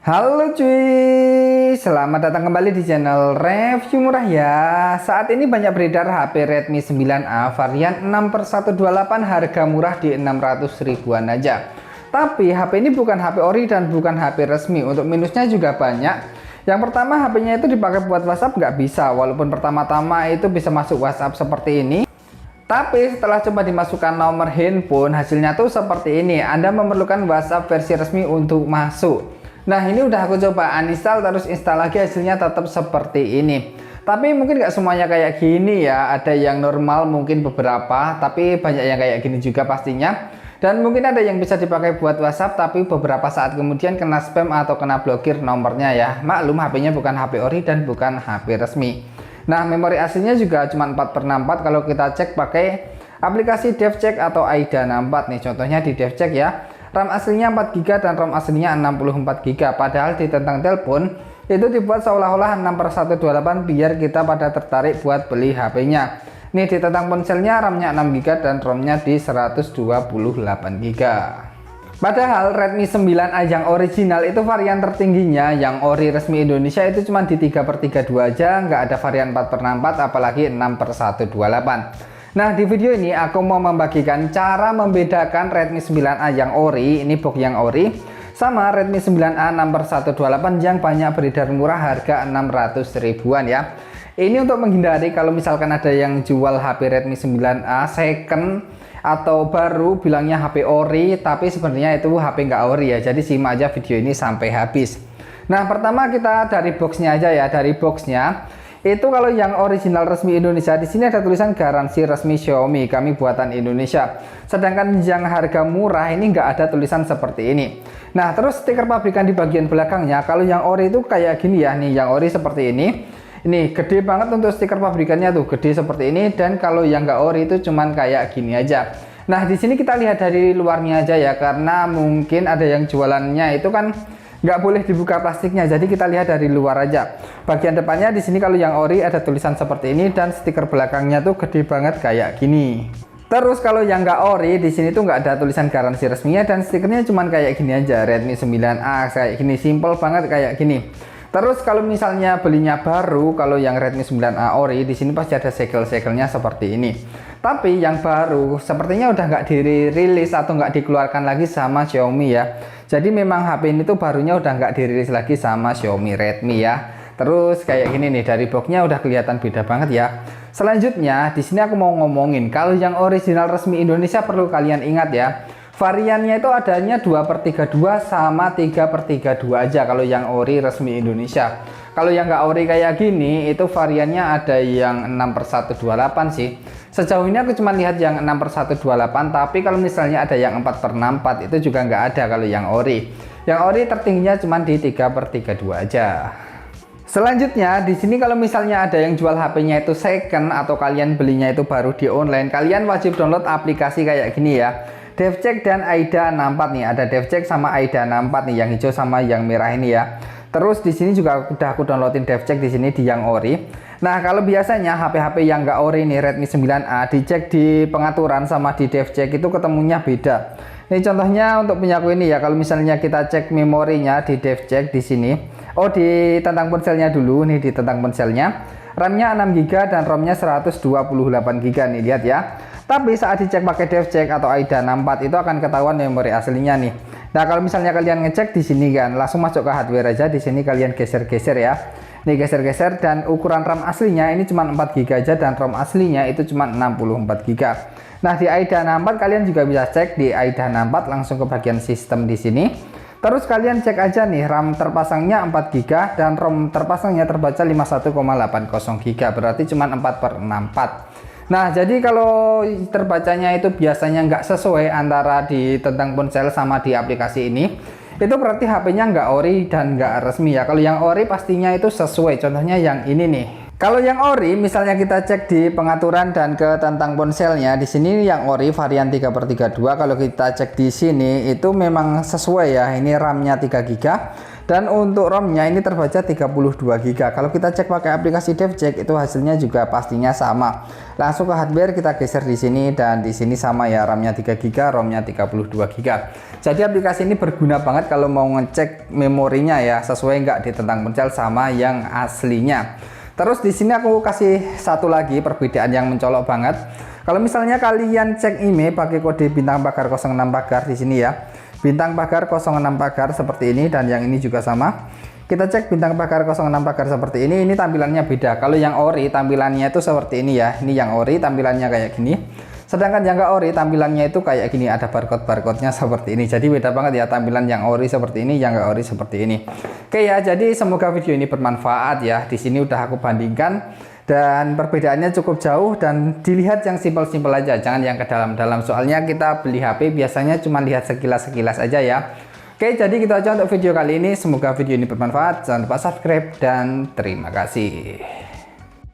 Halo cuy, selamat datang kembali di channel review murah ya. Saat ini banyak beredar HP Redmi 9A varian 6/128 harga murah di 600 ribuan aja. Tapi HP ini bukan HP ori dan bukan HP resmi. Untuk minusnya juga banyak. Yang pertama, HP-nya itu dipakai buat WhatsApp nggak bisa. Walaupun pertama-tama itu bisa masuk WhatsApp seperti ini, tapi setelah coba dimasukkan nomor handphone, hasilnya tuh seperti ini. Anda memerlukan WhatsApp versi resmi untuk masuk. Nah, ini udah aku coba uninstall terus install lagi, hasilnya tetap seperti ini. Tapi mungkin nggak semuanya kayak gini ya. Ada yang normal mungkin beberapa, tapi banyak yang kayak gini juga pastinya. Dan mungkin ada yang bisa dipakai buat WhatsApp, tapi beberapa saat kemudian kena spam atau kena blokir nomornya ya. Maklum, HP-nya bukan HP ori dan bukan HP resmi. Nah, memori aslinya juga cuma 4/64 kalau kita cek pakai aplikasi DevCheck atau AIDA 64 nih. Contohnya di DevCheck ya. RAM aslinya 4GB dan ROM aslinya 64GB. Padahal di tentang telepon itu dibuat seolah-olah 6/128 biar kita pada tertarik buat beli HP-nya. Nih di tentang ponselnya RAM-nya 6GB dan ROM-nya di 128GB. Padahal Redmi 9A yang original itu varian tertingginya, yang ori resmi Indonesia itu cuma di 3/32 aja, nggak ada varian 4/64 apalagi 6/128. Nah, di video ini aku mau membagikan cara membedakan Redmi 9A yang ori, ini box yang ori, sama Redmi 9A 6/128 yang banyak beredar murah harga 600 ribuan ya. Ini untuk menghindari kalau misalkan ada yang jual HP Redmi 9A second atau baru bilangnya HP ori, tapi sebenarnya itu HP nggak ori ya. Jadi simak aja video ini sampai habis. Nah, pertama kita dari boxnya aja ya. Dari boxnya itu kalau yang original resmi Indonesia, di sini ada tulisan garansi resmi Xiaomi, kami buatan Indonesia. Sedangkan yang harga murah ini nggak ada tulisan seperti ini. Nah, terus stiker pabrikan di bagian belakangnya, kalau yang ori itu kayak gini ya. Nih yang ori seperti ini. Ini gede banget untuk stiker pabrikannya tuh, gede seperti ini. Dan kalau yang nggak ori itu cuman kayak gini aja. Nah, di sini kita lihat dari luarnya aja ya, karena mungkin ada yang jualannya itu kan nggak boleh dibuka plastiknya, jadi kita lihat dari luar aja. Bagian depannya di sini kalau yang ori ada tulisan seperti ini dan stiker belakangnya tuh gede banget kayak gini. Terus kalau yang nggak ori di sini tuh nggak ada tulisan garansi resminya dan stikernya cuman kayak gini aja, Redmi 9A kayak gini, simple banget kayak gini. Terus kalau misalnya belinya baru, kalau yang Redmi 9A ori di sini pasti ada segel-segelnya seperti ini. Tapi yang baru sepertinya udah nggak dirilis atau nggak dikeluarkan lagi sama Xiaomi ya. Jadi memang HP ini tuh barunya udah nggak dirilis lagi sama Xiaomi Redmi ya. Terus kayak gini nih, dari boxnya udah kelihatan beda banget ya. Selanjutnya di sini aku mau ngomongin kalau yang original resmi Indonesia perlu kalian ingat ya. Variannya itu adanya 2/32 sama 3/32 aja kalau yang ori resmi Indonesia. Kalau yang nggak ori kayak gini itu variannya ada yang 6/128 sih. Sejauh ini aku cuma lihat yang 6/128, tapi kalau misalnya ada yang 4/64 itu juga nggak ada kalau yang ori. Yang ori tertingginya cuma di 3/32 aja. Selanjutnya di sini kalau misalnya ada yang jual HP-nya itu second atau kalian belinya itu baru di online, kalian wajib download aplikasi kayak gini ya. DevCheck dan AIDA 64 nih, ada DevCheck sama AIDA 64 nih, yang hijau sama yang merah ini ya. Terus di sini juga udah aku downloadin DevCheck di sini di yang ori. Nah, kalau biasanya HP-HP yang nggak ori nih Redmi 9A dicek di pengaturan sama di DevCheck itu ketemunya beda. Ini contohnya untuk punyaku ini ya, kalau misalnya kita cek memorinya di DevCheck di sini. Oh, di tentang ponselnya dulu nih, di tentang ponselnya. RAM-nya 6GB dan ROM-nya 128GB nih, lihat ya. Tapi saat dicek pakai DevCheck atau AIDA 64 itu akan ketahuan memori aslinya nih. Nah, kalau misalnya kalian ngecek di sini kan, langsung masuk ke hardware aja, di sini kalian geser-geser ya. Nih geser-geser, dan ukuran RAM aslinya ini cuma 4GB aja dan ROM aslinya itu cuma 64GB. Nah, di AIDA 64 kalian juga bisa cek di AIDA 64 langsung ke bagian sistem di sini. Terus kalian cek aja nih, RAM terpasangnya 4GB dan ROM terpasangnya terbaca 51,80GB, berarti cuma 4/64. Nah, jadi kalau terbacanya itu biasanya nggak sesuai antara di tentang ponsel sama di aplikasi ini, itu berarti HP-nya nggak ori dan nggak resmi ya. Kalau yang ori pastinya itu sesuai, contohnya yang ini nih. Kalau yang ori, misalnya kita cek di pengaturan dan ke tentang ponselnya, di sini yang ori varian 3/32. Kalau kita cek di sini itu memang sesuai ya. Ini RAM-nya 3GB Dan untuk ROM-nya ini terbaca 32 GB. Kalau kita cek pakai aplikasi DevCheck itu hasilnya juga pastinya sama. Langsung ke hardware kita geser di sini dan di sini sama ya, RAM-nya 3 GB, ROM-nya 32 GB. Jadi aplikasi ini berguna banget kalau mau ngecek memorinya ya, sesuai nggak di tentang pencel sama yang aslinya. Terus di sini aku kasih satu lagi perbedaan yang mencolok banget. Kalau misalnya kalian cek IMEI pakai kode bintang pagar 06 pagar di sini ya. Bintang pagar 06 pagar seperti ini, dan yang ini juga sama. Kita cek bintang pagar 06 pagar seperti ini tampilannya beda. Kalau yang ori tampilannya itu seperti ini ya. Ini yang ori tampilannya kayak gini. Sedangkan yang nggak ori tampilannya itu kayak gini, ada barcode-barcode-nya seperti ini. Jadi beda banget ya tampilan yang ori seperti ini, yang nggak ori seperti ini. Oke ya, jadi semoga video ini bermanfaat ya. Di sini udah aku bandingkan dan perbedaannya cukup jauh, dan dilihat yang simpel-simpel aja, jangan yang ke dalam-dalam. Soalnya kita beli HP biasanya cuma lihat sekilas-sekilas aja ya. Oke, jadi gitu aja untuk video kali ini. Semoga video ini bermanfaat. Jangan lupa subscribe dan terima kasih.